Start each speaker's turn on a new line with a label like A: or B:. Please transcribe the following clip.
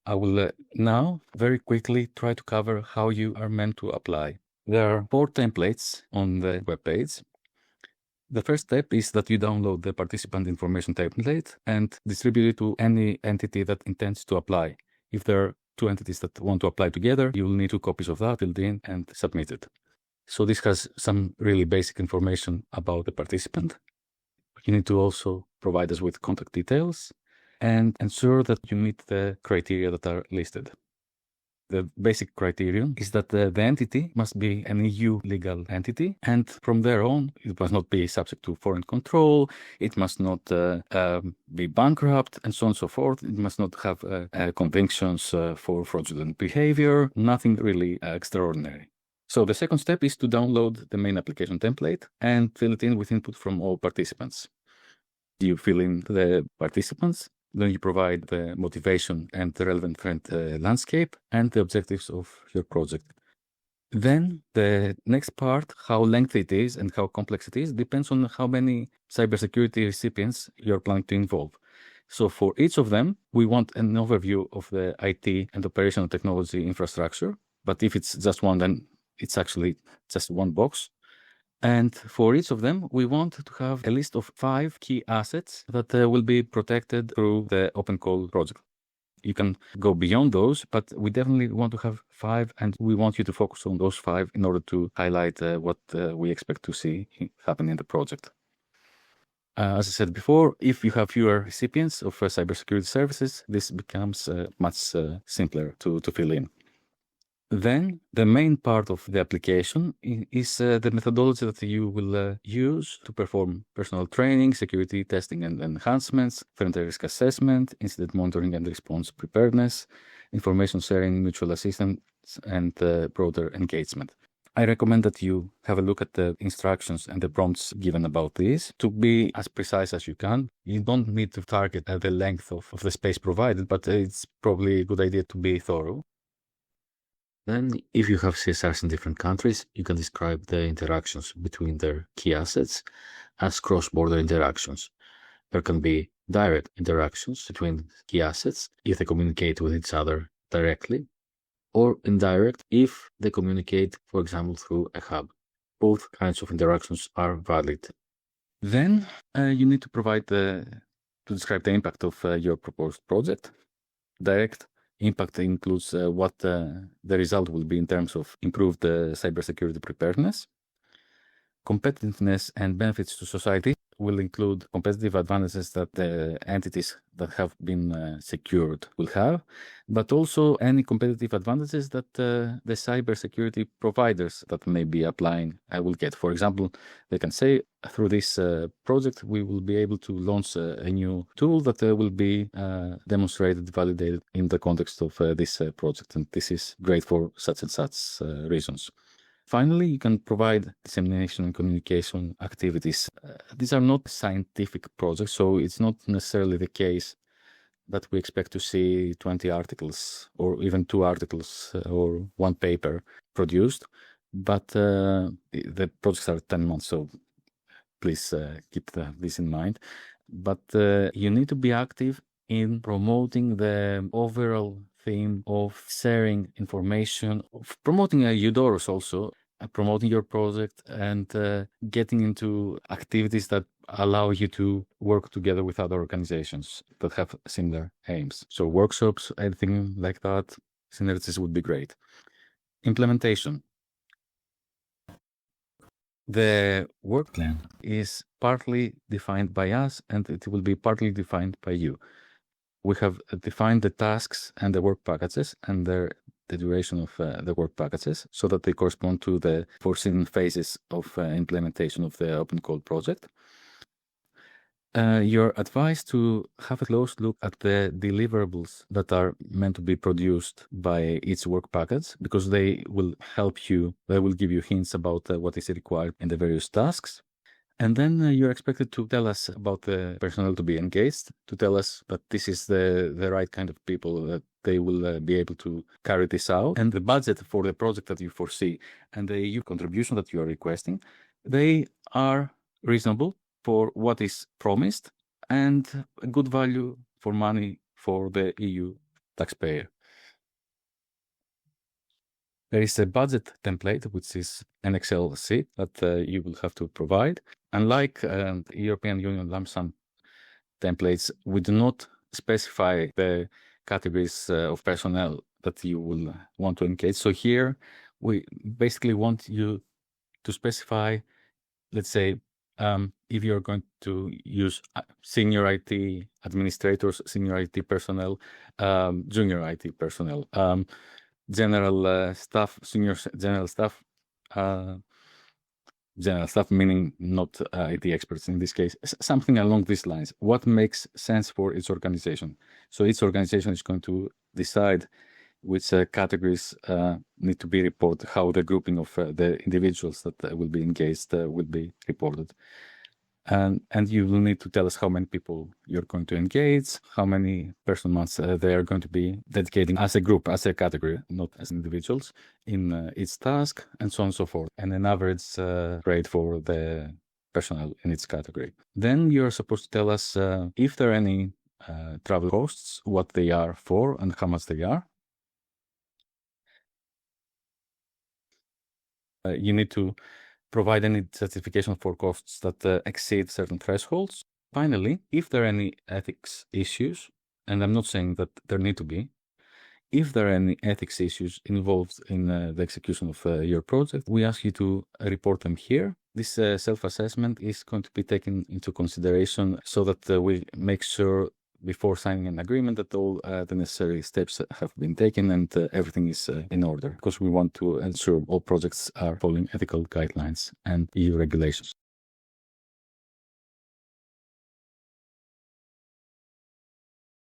A: I will now very quickly try to cover how you are meant to apply. There are 4 templates on the webpage. The first step is that you download the participant information template and distribute it to any entity that intends to apply. If there are 2 entities that want to apply together, you will need 2 copies of that filled in and submitted. So this has some really basic information about the participant. You need to also provide us with contact details and ensure that you meet the criteria that are listed. The basic criterion is that the entity must be an EU legal entity, and from there on, it must not be subject to foreign control, it must not be bankrupt, and so on and so forth. It must not have convictions for fraudulent behavior, nothing really extraordinary. So the second step is to download the main application template and fill it in with input from all participants. You fill in the participants, then you provide the motivation and the relevant landscape and the objectives of your project. Then the next part, how lengthy it is and how complex it is, depends on how many cybersecurity recipients you're planning to involve. So for each of them, we want an overview of the IT and operational technology infrastructure. But if it's just one, then it's actually just one box. And for each of them, we want to have a list of 5 key assets that will be protected through the Open Call project. You can go beyond those, but we definitely want to have 5, and we want you to focus on those 5 in order to highlight what we expect to see happen in the project. As I said before, if you have fewer recipients of cybersecurity services, this becomes much simpler to fill in. Then the main part of the application is the methodology that you will use to perform personal training, security testing and enhancements, threat risk assessment, incident monitoring and response preparedness, information sharing, mutual assistance, and broader engagement. I recommend that you have a look at the instructions and the prompts given about this to be as precise as you can. You don't need to target the length of the space provided, but it's probably a good idea to be thorough. Then, if you have CSRs in different countries, you can describe the interactions between their key assets as cross-border interactions. There can be direct interactions between key assets if they communicate with each other directly, or indirect if they communicate, for example, through a hub. Both kinds of interactions are valid. Then you need to describe the impact of your proposed project. Direct impact includes what the result will be in terms of improved cybersecurity preparedness. Competitiveness and benefits to society will include competitive advantages that the entities that have been secured will have, but also any competitive advantages that the cybersecurity providers that may be applying will get. For example, they can say, through this project, we will be able to launch a new tool that will be demonstrated, validated in the context of this project. And this is great for such and such reasons. Finally, you can provide dissemination and communication activities. These are not scientific projects, so it's not necessarily the case that we expect to see 20 articles or even 2 articles or 1 paper produced, but the projects are 10 months, so please keep this in mind. But you need to be active in promoting the overall theme of sharing information, of promoting EUDOROS also, promoting your project and getting into activities that allow you to work together with other organizations that have similar aims. So workshops, anything like that, synergies would be great. Implementation. The work plan is partly defined by us and it will be partly defined by you. We have defined the tasks and the work packages and the duration of the work packages so that they correspond to the foreseen phases of implementation of the Open Call project. You're advised to have a close look at the deliverables that are meant to be produced by each work package because they will help you, they will give you hints about what is required in the various tasks. And then you're expected to tell us about the personnel to be engaged, to tell us that this is the right kind of people, that they will be able to carry this out, and the budget for the project that you foresee and the EU contribution that you are requesting, they are reasonable for what is promised and a good value for money for the EU taxpayer. There is a budget template, which is an Excel sheet that you will have to provide. Unlike the European Union lump sum templates, we do not specify the categories of personnel that you will want to engage. So here, we basically want you to specify, let's say, if you're going to use senior IT administrators, senior IT personnel, junior IT personnel, general staff, senior general staff, meaning not IT experts in this case, something along these lines. What makes sense for each organization? So each organization is going to decide which categories need to be reported, how the grouping of the individuals that will be engaged will be reported. And you will need to tell us how many people you're going to engage, how many person months they are going to be dedicating as a group, as a category, not as individuals, in each task, and so on and so forth, and an average rate for the personnel in each category. Then you're supposed to tell us if there are any travel costs, what they are for, and how much they are. You need to provide any justification for costs that exceed certain thresholds. Finally, if there are any ethics issues, and I'm not saying that there need to be, if there are any ethics issues involved in the execution of your project, we ask you to report them here. This self-assessment is going to be taken into consideration so that we make sure before signing an agreement that all the necessary steps have been taken and everything is in order, because we want to ensure all projects are following ethical guidelines and EU regulations.